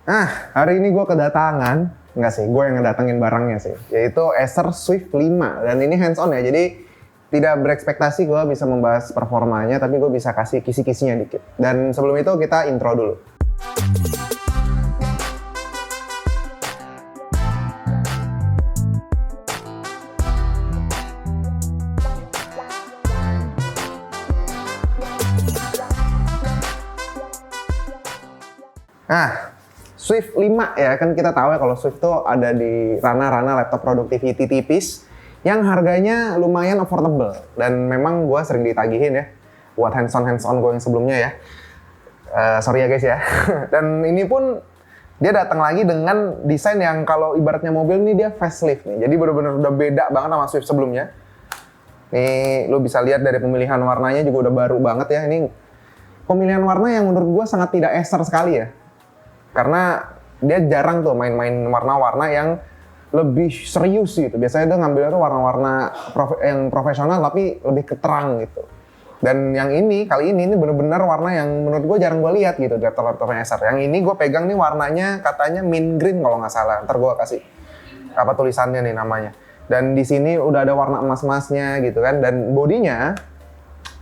Hari ini gue kedatangan, enggak sih, gue yang ngedatengin barangnya sih, yaitu Acer Swift 5. Dan ini hands on ya, jadi tidak berekspektasi gue bisa membahas performanya, tapi gue bisa kasih kisi-kisinya dikit. Dan sebelum itu kita intro dulu. Swift 5 ya, kan kita tahu ya kalau Swift tuh ada di ranah-ranah laptop productivity tipis yang harganya lumayan affordable. Dan memang gue sering ditagihin ya buat hands-on gue yang sebelumnya ya. Sorry ya guys ya. Dan ini pun dia datang lagi dengan desain yang kalau ibaratnya mobil nih dia facelift nih. Jadi bener-bener udah beda banget sama Swift sebelumnya. Nih lu bisa lihat dari pemilihan warnanya juga udah baru banget ya. Ini pemilihan warna yang menurut gue sangat tidak Acer sekali ya. Karena dia jarang tuh main-main warna-warna yang lebih serius gitu. Biasanya dia ngambilnya tuh warna-warna yang profesional tapi lebih keterang gitu. Dan yang ini, kali ini bener-bener warna yang menurut gue jarang gue lihat gitu di laptop-laptopnya Acer. Yang ini gue pegang nih warnanya katanya mint green kalau nggak salah. Ntar gue kasih apa tulisannya nih namanya. Dan di sini udah ada warna emas-emasnya gitu kan. Dan bodinya,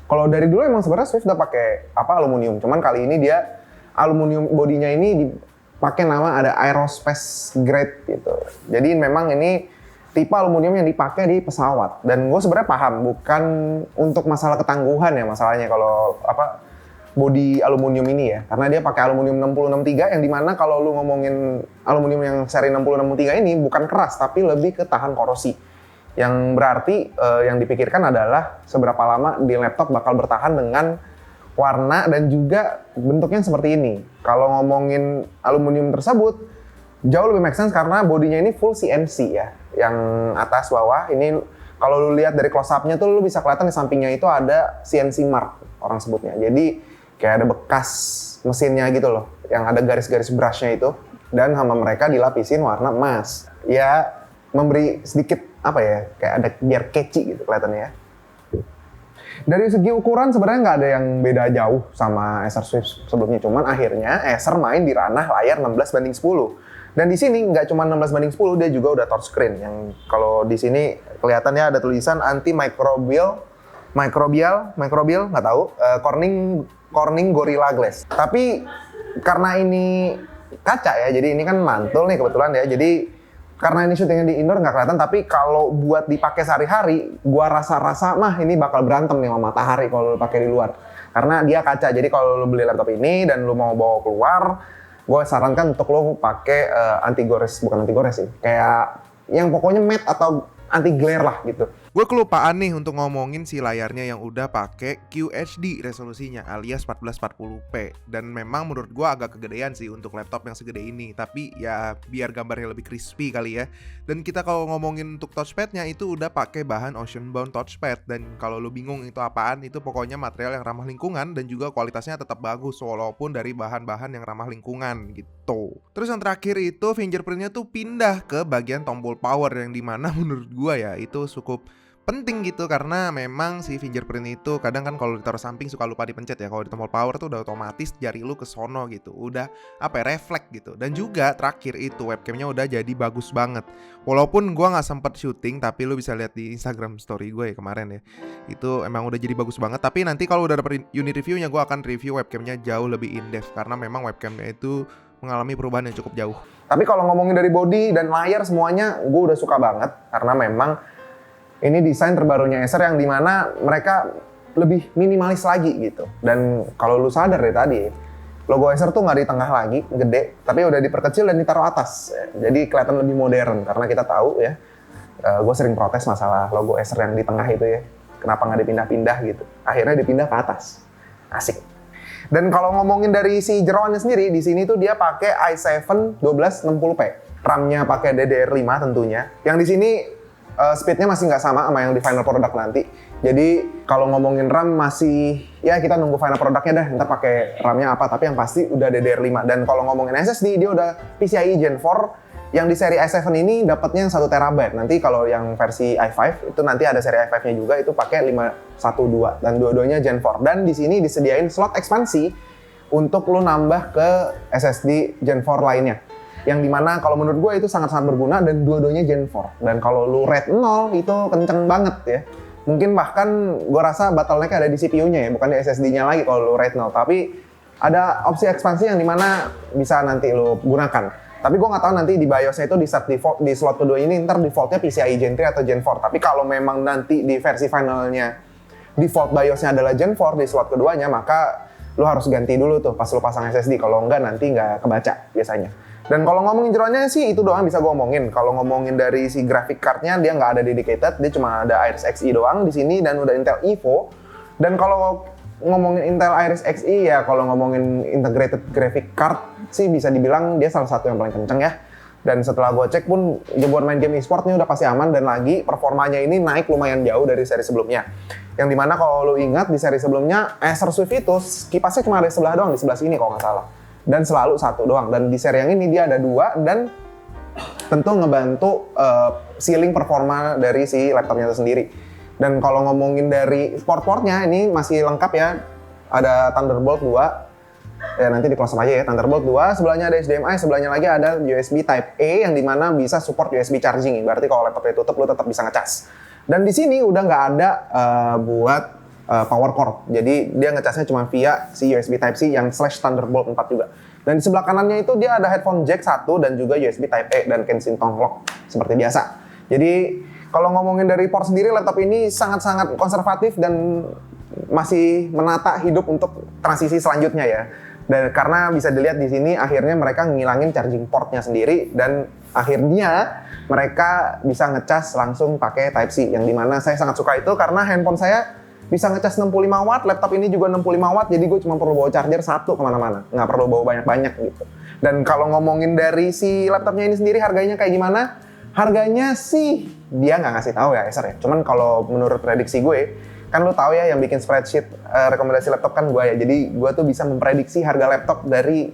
kalau dari dulu emang sebenarnya Swift udah pakai aluminium. Cuman kali ini dia aluminium bodinya ini dipakai nama ada aerospace grade gitu. Jadi memang ini tipe aluminium yang dipakai di pesawat. Dan gue sebenarnya paham, bukan untuk masalah ketangguhan ya masalahnya kalau bodi aluminium ini ya. Karena dia pakai aluminium 6063 yang dimana kalau lu ngomongin aluminium yang seri 6063 ini bukan keras tapi lebih ke tahan korosi. Yang berarti yang dipikirkan adalah seberapa lama di laptop bakal bertahan dengan warna dan juga bentuknya seperti ini. Kalau ngomongin aluminium tersebut, jauh lebih make sense karena bodinya ini full CNC ya. Yang atas bawah, ini kalau lu lihat dari close up-nya tuh lu bisa kelihatan di sampingnya itu ada CNC mark orang sebutnya. Jadi kayak ada bekas mesinnya gitu loh, yang ada garis-garis brush-nya itu. Dan sama mereka dilapisin warna emas. Ya memberi sedikit kayak ada biar catchy gitu kelihatannya ya. Dari segi ukuran sebenarnya nggak ada yang beda jauh sama Acer Swift sebelumnya. Cuman akhirnya Acer main di ranah layar 16:10. Dan di sini nggak cuma 16:10, dia juga udah touchscreen. Yang kalau di sini kelihatannya ada tulisan anti-microbial, nggak tahu, Corning Gorilla Glass. Tapi karena ini kaca ya, jadi ini kan mantul nih kebetulan ya. Jadi karena ini syutingnya di indoor nggak kelihatan, tapi kalau buat dipakai sehari-hari, gua rasa-rasa ini bakal berantem nih sama matahari kalau lu pakai di luar. Karena dia kaca, jadi kalau lu beli laptop ini dan lu mau bawa keluar, gua sarankan untuk lu pakai bukan anti gores sih, kayak yang pokoknya matte atau anti glare lah gitu. Gue kelupaan nih untuk ngomongin si layarnya yang udah pakai QHD resolusinya alias 1440p. Dan memang menurut gue agak kegedean sih untuk laptop yang segede ini. Tapi ya biar gambarnya lebih crispy kali ya. Dan kita kalau ngomongin untuk touchpadnya itu udah pakai bahan Oceanbound touchpad. Dan kalau lu bingung itu apaan, itu pokoknya material yang ramah lingkungan dan juga kualitasnya tetap bagus walaupun dari bahan-bahan yang ramah lingkungan gitu. Terus yang terakhir itu fingerprintnya tuh pindah ke bagian tombol power yang dimana menurut gue ya itu cukup penting gitu karena memang si fingerprint itu kadang kan kalau ditaruh samping suka lupa dipencet ya. Kalau di tombol power tuh udah otomatis jari lu ke sono gitu. Udah refleks gitu. Dan juga terakhir itu webcamnya udah jadi bagus banget. Walaupun gua nggak sempet syuting tapi lu bisa lihat di Instagram story gue ya kemarin ya. Itu emang udah jadi bagus banget. Tapi nanti kalau udah dapet unit reviewnya gua akan review webcamnya jauh lebih in-depth karena memang webcamnya itu mengalami perubahan yang cukup jauh. Tapi kalau ngomongin dari body dan layar semuanya gue udah suka banget karena memang ini desain terbarunya Acer yang dimana mereka lebih minimalis lagi gitu. Dan kalau lu sadar deh tadi, logo Acer tuh nggak di tengah lagi, gede, tapi udah diperkecil dan ditaruh atas. Jadi kelihatan lebih modern karena kita tahu ya, gue sering protes masalah logo Acer yang di tengah itu ya. Kenapa nggak dipindah-pindah gitu? Akhirnya dipindah ke atas. Asik. Dan kalau ngomongin dari si jeroannya sendiri, di sini tuh dia pakai i7 1260p. RAM-nya pakai DDR5 tentunya. Yang di sini speednya masih nggak sama yang di final product nanti. Jadi kalau ngomongin RAM masih, ya kita nunggu final produknya dah, ntar pakai RAM-nya apa. Tapi yang pasti udah DDR5. Dan kalau ngomongin SSD, dia udah PCIe Gen 4. Yang di seri i7 ini dapatnya 1 TB. Nanti kalau yang versi i5, itu nanti ada seri i5-nya juga, itu pakai 512. Dan dua-duanya Gen 4. Dan di sini disediain slot ekspansi untuk lu nambah ke SSD Gen 4 lainnya. Yang dimana kalau menurut gue itu sangat-sangat berguna dan dua-duanya Gen 4. Dan kalau lu rate 0 itu kenceng banget ya. Mungkin bahkan gue rasa bottleneck ada di CPU-nya ya, bukan di SSD-nya lagi kalau lu rate 0. Tapi ada opsi ekspansi yang dimana bisa nanti lu gunakan. Tapi gue nggak tahu nanti di BIOS-nya itu di start default di slot kedua ini ntar defaultnya PCIe Gen 3 atau Gen 4. Tapi kalau memang nanti di versi finalnya default BIOS-nya adalah Gen 4 di slot keduanya, maka lu harus ganti dulu tuh pas lu pasang SSD. Kalau enggak nanti nggak kebaca biasanya. Dan kalau ngomongin jeroannya sih itu doang bisa gue omongin. Kalau ngomongin dari si graphic card-nya dia nggak ada dedicated, dia cuma ada Iris Xe doang di sini dan udah Intel Evo. Dan kalau ngomongin Intel Iris Xe ya kalau ngomongin integrated graphic card sih bisa dibilang dia salah satu yang paling kenceng ya. Dan setelah gue cek pun ya buat main game e-sport ini udah pasti aman dan lagi performanya ini naik lumayan jauh dari seri sebelumnya. Yang dimana kalau lo ingat di seri sebelumnya Acer Swift itu kipasnya cuma ada sebelah doang, di sebelah sini kalau nggak salah. Dan selalu satu doang. Dan di seri yang ini dia ada dua dan tentu ngebantu ceiling performa dari si laptopnya itu sendiri. Dan kalau ngomongin dari port-portnya ini masih lengkap ya. Ada Thunderbolt 2. Ya nanti di close up aja ya. Thunderbolt 2, sebelahnya ada HDMI, sebelahnya lagi ada USB Type A yang dimana bisa support USB charging. Berarti kalau laptopnya tutup lo tetap bisa ngecas. Dan di sini udah nggak ada buat power cord. Jadi dia ngecasnya cuma via si USB Type-C yang /Thunderbolt 4 juga. Dan di sebelah kanannya itu dia ada headphone jack 1 dan juga USB Type-A dan Kensington lock seperti biasa. Jadi kalau ngomongin dari port sendiri, laptop ini sangat-sangat konservatif dan masih menata hidup untuk transisi selanjutnya ya. Dan karena bisa dilihat di sini akhirnya mereka ngilangin charging portnya sendiri dan akhirnya mereka bisa ngecas langsung pakai Type-C yang dimana saya sangat suka itu karena handphone saya bisa ngecas 65 watt, laptop ini juga 65 watt, jadi gue cuma perlu bawa charger satu kemana-mana, nggak perlu bawa banyak-banyak gitu. Dan kalau ngomongin dari si laptopnya ini sendiri harganya kayak gimana? Harganya sih dia nggak ngasih tahu ya Acer ya. Cuman kalau menurut prediksi gue, kan lu tahu ya yang bikin spreadsheet rekomendasi laptop kan gue ya. Jadi gue tuh bisa memprediksi harga laptop dari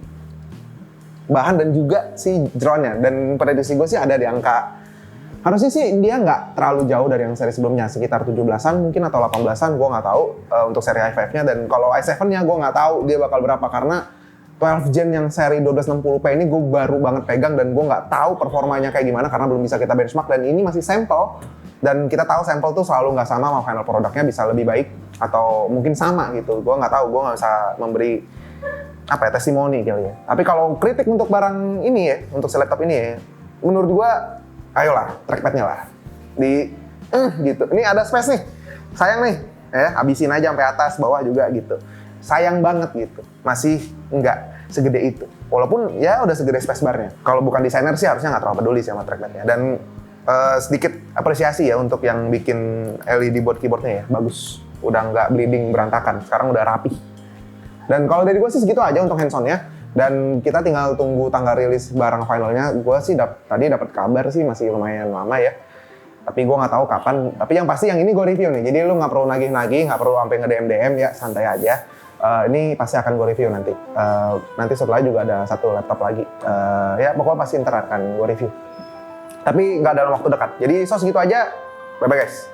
bahan dan juga si jeroannya. Dan prediksi gue sih ada di angka harusnya sih dia nggak terlalu jauh dari yang seri sebelumnya, sekitar 17-an mungkin atau 18-an, gue nggak tahu untuk seri i5-nya. Dan kalau i7-nya gue nggak tahu dia bakal berapa karena 12 Gen yang seri 1260p ini gue baru banget pegang dan gue nggak tahu performanya kayak gimana karena belum bisa kita benchmark dan ini masih sampel. Dan kita tahu sampel tuh selalu nggak sama final produknya, bisa lebih baik atau mungkin sama gitu. Gue nggak tahu, gue nggak bisa memberi apa ya, testimoni kali ya. Tapi kalau kritik untuk barang ini ya, untuk si laptop ini ya, menurut gue ayolah, trackpadnya lah. Gitu. Ini ada space nih. Sayang nih. Ya, habisin aja sampai atas, bawah juga gitu. Sayang banget gitu. Masih nggak segede itu. Walaupun ya udah segede spacebarnya. Kalau bukan desainer sih harusnya nggak terlalu peduli sama trackpadnya. Dan sedikit apresiasi ya untuk yang bikin LED board keyboardnya ya. Bagus. Udah nggak bleeding berantakan. Sekarang udah rapi. Dan kalau dari gue sih segitu aja untuk hands-on-nya. Dan kita tinggal tunggu tanggal rilis barang finalnya. Gue sih tadi dapat kabar sih masih lumayan lama ya. Tapi gue nggak tahu kapan. Tapi yang pasti yang ini gue review nih. Jadi lu nggak perlu nagih-nagih, nggak perlu sampai nge-DM ya, santai aja. Ini pasti akan gue review nanti. Nanti setelah juga ada satu laptop lagi. Ya pokoknya pasti ntar akan gue review. Tapi nggak dalam waktu dekat. Jadi segitu aja. Bye-bye guys.